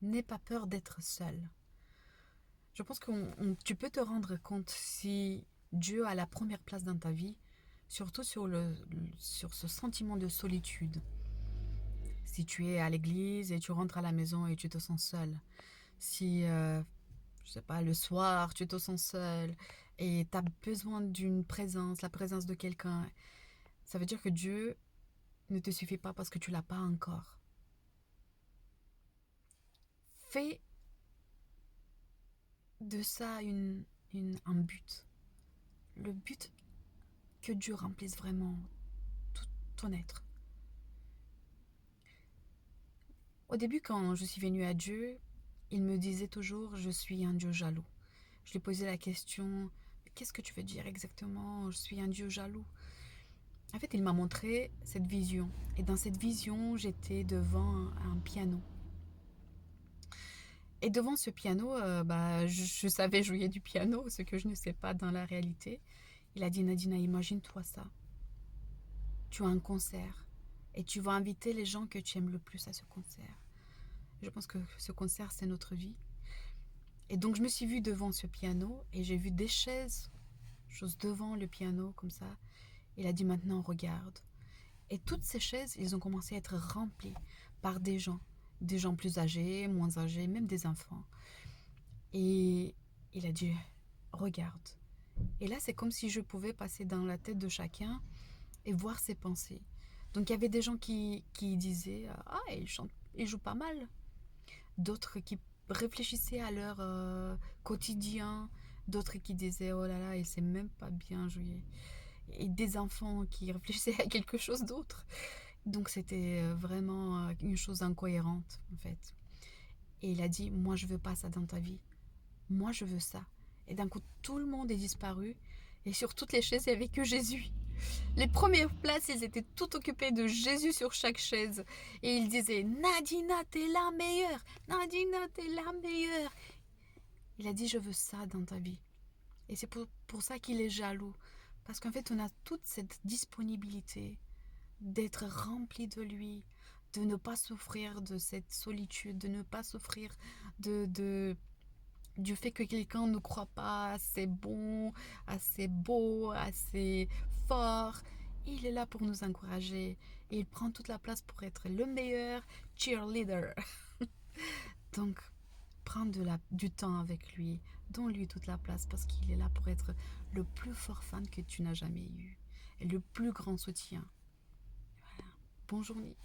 N'aie pas peur d'être seul. Je pense que tu peux te rendre compte si Dieu a la première place dans ta vie, surtout sur ce sentiment de solitude. Si tu es à l'église et tu rentres à la maison et tu te sens seul. Si, je sais pas, le soir, tu te sens seul et tu as besoin d'une présence, la présence de quelqu'un, ça veut dire que Dieu ne te suffit pas parce que tu l'as pas encore. Fais de ça un but. Le but que Dieu remplisse vraiment tout ton être. Au début, quand je suis venue à Dieu, il me disait toujours, je suis un Dieu jaloux. Je lui posais la question, qu'est-ce que tu veux dire exactement? Je suis un Dieu jaloux. En fait, il m'a montré cette vision. Et dans cette vision, j'étais devant un piano. Et devant ce piano, je savais jouer du piano, ce que je ne sais pas dans la réalité. Il a dit, Nadina, imagine-toi ça. Tu as un concert et tu vas inviter les gens que tu aimes le plus à ce concert. Je pense que ce concert, c'est notre vie. Et donc, je me suis vue devant ce piano et j'ai vu des chaises, choses devant le piano, comme ça. Il a dit, maintenant, regarde. Et toutes ces chaises, ils ont commencé à être remplies par des gens plus âgés, moins âgés, même des enfants. Et il a dit, regarde. Et là, c'est comme si je pouvais passer dans la tête de chacun et voir ses pensées. Donc il y avait des gens qui disaient, ah, il joue pas mal. D'autres qui réfléchissaient à leur quotidien. D'autres qui disaient, oh là là, il sait même pas bien jouer. Et des enfants qui réfléchissaient à quelque chose d'autre. Donc c'était vraiment une chose incohérente en fait. Et il a dit, moi je veux pas ça dans ta vie. Moi je veux ça. Et d'un coup tout le monde est disparu. Et sur toutes les chaises, il n'y avait que Jésus. Les premières places, ils étaient tout occupés de Jésus sur chaque chaise. Et ils disaient, Nadina, t'es la meilleure. Nadina, t'es la meilleure. Il a dit, je veux ça dans ta vie. Et c'est pour ça qu'il est jaloux. Parce qu'en fait, on a toute cette disponibilité d'être rempli de lui, de ne pas souffrir de cette solitude, de ne pas souffrir du fait que quelqu'un ne croit pas assez bon, assez beau, assez fort. Il est là pour nous encourager et il prend toute la place pour être le meilleur cheerleader. Donc, prends du temps avec lui, donne-lui toute la place parce qu'il est là pour être le plus fort fan que tu n'as jamais eu et le plus grand soutien. Bonne journée.